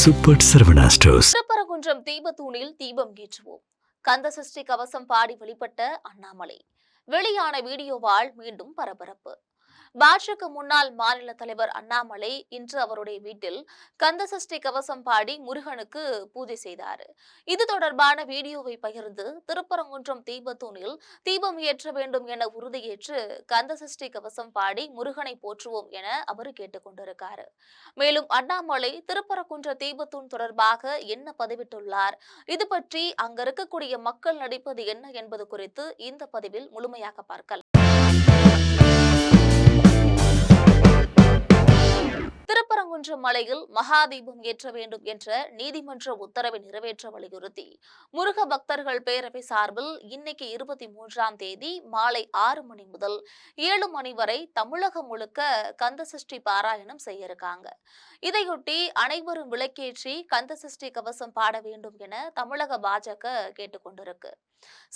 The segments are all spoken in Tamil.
Super Saravana stores. திருப்பரங்குன்றம் தீபத்தூணில் தீபம் ஏற்றுவோம். கந்தசஷ்டி கவசம் பாடி வழிபட்ட அண்ணாமலை. வெளியான வீடியோவால் மீண்டும் பரபரப்பு. பாஜக முன்னாள் மாநில தலைவர் அண்ணாமலை இன்று அவருடைய வீட்டில் கந்தசஷ்டி கவசம் பாடி முருகனுக்கு பூஜை செய்தார். இது தொடர்பான வீடியோவை பகிர்ந்து திருப்பரங்குன்றம் தீபத்தூணில் தீபம் ஏற்ற வேண்டும் என உறுதியேற்று கந்தசஷ்டி கவசம் பாடி முருகனை போற்றுவோம் என அவர் கேட்டுக் கொண்டிருக்காரு. மேலும் அண்ணாமலை திருப்பரங்குன்ற தீபத்தூண் தொடர்பாக என்ன பதிவிட்டுள்ளார், இது பற்றி அங்க இருக்கக்கூடிய மக்கள் நடிப்பது என்ன என்பது குறித்து இந்த பதிவில் முழுமையாக பார்க்கலாம். திருப்பரங்குன்றம் மலையில் மகாதீபம் ஏற்ற வேண்டும் என்ற நீதிமன்ற உத்தரவை நிறைவேற்ற வலியுறுத்தி முருக பக்தர்கள் பேரவை சார்பில் இன்னைக்கு 23ஆம் தேதி மாலை 6 மணி முதல் 7 மணி வரை தமிழகம் முழுக்க கந்தசஷ்டி பாராயணம் செய்ய இருக்காங்க. இதையொட்டி அனைவரும் விளக்கேற்றி கந்தசஷ்டி கவசம் பாட வேண்டும் என தமிழக பாஜக கேட்டுக்கொண்டிருக்கு.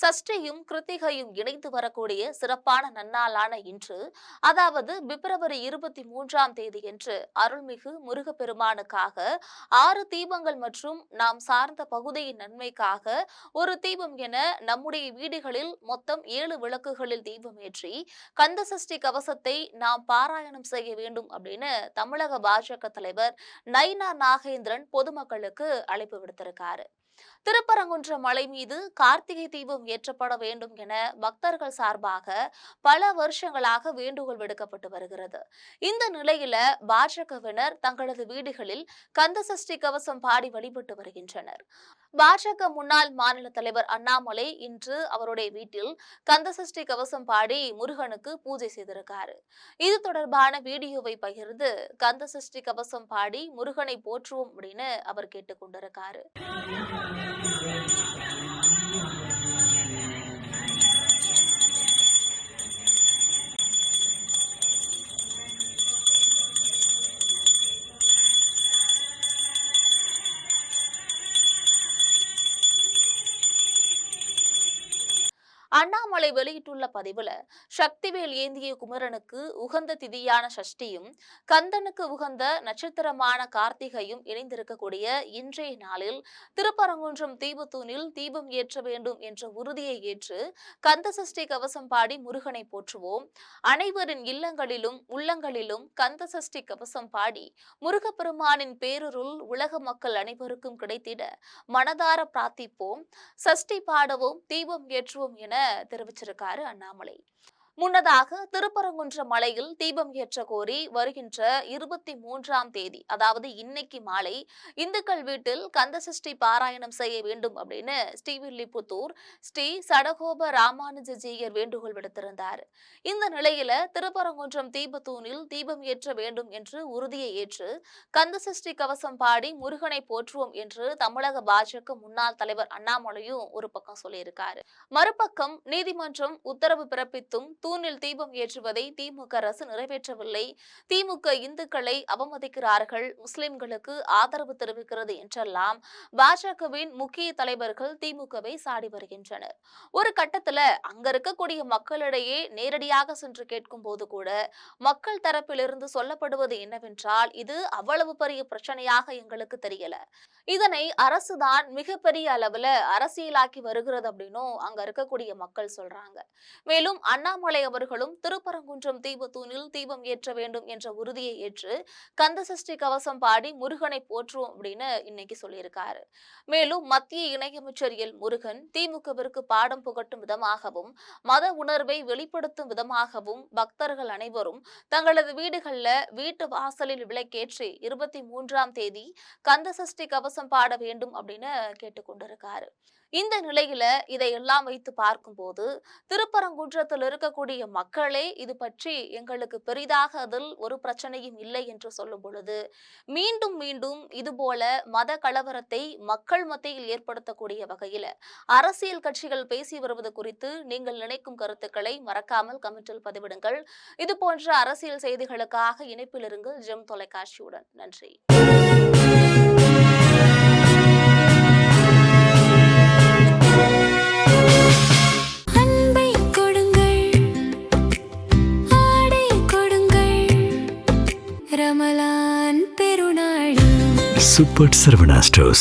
சஷ்டியும் கிருத்திகையும் இணைந்து வரக்கூடிய சிறப்பான நன்னாளான இன்று, அதாவது பிப்ரவரி 23ஆம் தேதி என்று அருள்மிகு முருகப்பெருமானுக்காக 6 தீபங்கள் மற்றும் நாம் சார்ந்த பகுதியின் நன்மைக்காக ஒரு தீபம் என நம்முடைய வீடுகளில் மொத்தம் 7 விளக்குகளில் தீபம் ஏற்றி கந்தசஷ்டி கவசத்தை நாம் பாராயணம் செய்ய வேண்டும் அப்படின்னு தமிழக பாஜக தலைவர் நயினா நாகேந்திரன் பொதுமக்களுக்கு அழைப்பு விடுத்திருக்காரு. திருப்பரங்குன்றம் மலை மீது கார்த்திகை தீபம் ஏற்றப்பட வேண்டும் என பக்தர்கள் சார்பாக பல வருஷங்களாக வேண்டுகோள் விடுக்கப்பட்டு வருகிறது. இந்த நிலையில பாஜகவினர் தங்களது வீடுகளில் கந்தசஷ்டி கவசம் பாடி வழிபட்டு வருகின்றனர். பாஜக முன்னாள் மாநில தலைவர் அண்ணாமலை இன்று அவருடைய வீட்டில் கந்தசஷ்டி கவசம் பாடி முருகனுக்கு பூஜை செய்திருக்காரு. இது தொடர்பான வீடியோவை பகிர்ந்து கந்தசஷ்டி கவசம் பாடி முருகனை போற்றுவோம் அப்படின்னு அவர் கேட்டுக் கொண்டிருக்காரு. அண்ணாமலை வெளியிட்டுள்ள பதிவுல, சக்திவேல் ஏந்திய குமரனுக்கு உகந்த திதியான சஷ்டியும் கந்தனுக்கு உகந்த நட்சத்திரமான கார்த்திகையும் இணைந்திருக்கக்கூடிய இன்றைய நாளில் திருப்பரங்குன்றம் தீபத்தூணில் தீபம் ஏற்ற வேண்டும் என்ற உறுதியை ஏற்று கந்தசஷ்டி கவசம் பாடி முருகனை போற்றுவோம். அனைவரின் இல்லங்களிலும் உள்ளங்களிலும் கந்தசஷ்டி கவசம் பாடி முருகப்பெருமானின் பேரருள் உலக மக்கள் அனைவருக்கும் கிடைத்திட மனதார பிரார்த்திப்போம். சஷ்டி பாடவும் தீபம் ஏற்றுவோம் என தெரிவிச்சிருக்காரு அண்ணாமலை. முன்னதாக திருப்பரங்குன்றம் மலையில் தீபம் ஏற்ற கோரி வருகின்ற 23ஆம் தேதி, அதாவது இன்னைக்கு மாலை இந்துக்கள் வீட்டில் கந்தசஷ்டி பாராயணம் செய்ய வேண்டும் அப்படின்னு ஸ்ரீவில்லிபுத்தூர் ஸ்ரீ சடகோப ராமானுஜஜீயர் வேண்டுகோள் விடுத்திருந்தார். இந்த நிலையில திருப்பரங்குன்றம் தீபத்தூணில் தீபம் ஏற்ற வேண்டும் என்று உறுதியை ஏற்று கந்தசஷ்டி கவசம் பாடி முருகனை போற்றுவோம் என்று தமிழக பாஜக முன்னாள் தலைவர் அண்ணாமலையும் ஒரு பக்கம் சொல்லியிருக்காரு. மறுபக்கம் நீதிமன்றம் உத்தரவு பிறப்பித்தும் தூணில் தீபம் ஏற்றுவதை திமுக அரசு நிறைவேற்றவில்லை, திமுக இந்துக்களை அவமதிக்கிறார்கள், முஸ்லிம்களுக்கு ஆதரவு தெரிவிக்கிறது என்றெல்லாம் பாஜகவின் முக்கிய தலைவர்கள் திமுகவை சாடி வருகின்றனர். ஒரு கட்டத்துல அங்க இருக்கக்கூடிய மக்களிடையே நேரடியாக சென்று கேட்கும் போது கூட மக்கள் தரப்பிலிருந்து சொல்லப்படுவது என்னவென்றால், இது அவ்வளவு பெரிய பிரச்சனையாக எங்களுக்கு தெரியல, இதனை அரசுதான் மிகப்பெரிய அளவுல அரசியலாக்கி வருகிறது அப்படின்னும் அங்க இருக்கக்கூடிய மக்கள் சொல்றாங்க. மேலும் அண்ணாமலை அவர்களும் திருப்பரங்குன்றம் தீபத்தூணில் தீபம் ஏற்ற வேண்டும் என்ற உறுதியை ஏற்று கந்தசஷ்டி கவசம் பாடி முருகனை போற்றுவோம் அப்படின்னு இன்னைக்கு சொல்லியிருக்காரு. மேலும் மத்திய இணையமைச்சர் எல் முருகன் திமுகவிற்கு பாடம் புகட்டும் விதமாகவும் மத உணர்வை வெளிப்படுத்தும் விதமாகவும் பக்தர்கள் அனைவரும் தங்களது வீடுகள்ல வீட்டு வாசலில் விளக்கேற்றி 23ஆம் தேதி கந்தசஷ்டி கவசம் பாட வேண்டும் அப்படின்னு கேட்டுக்கொண்டிருக்காரு. இந்த நிலையில இதையெல்லாம் வைத்து பார்க்கும்போது திருப்பரங்குன்றத்தில் இருக்கக்கூடிய மக்களே இது பற்றி எங்களுக்கு பெரிதாக அதில் ஒரு பிரச்சனையும் இல்லை என்று சொல்லும் பொழுது, மீண்டும் மீண்டும் இதுபோல மத கலவரத்தை மக்கள் மத்தியில் ஏற்படுத்தக்கூடிய வகையில அரசியல் கட்சிகள் பேசி வருவது குறித்து நீங்கள் நினைக்கும் கருத்துக்களை மறக்காமல் கமெண்டில் பதிவிடுங்கள். இது போன்ற அரசியல் செய்திகளுக்காக இணைப்பில் இருங்கள் ஜெம் தொலைக்காட்சியுடன். நன்றி. Super Saravana stores.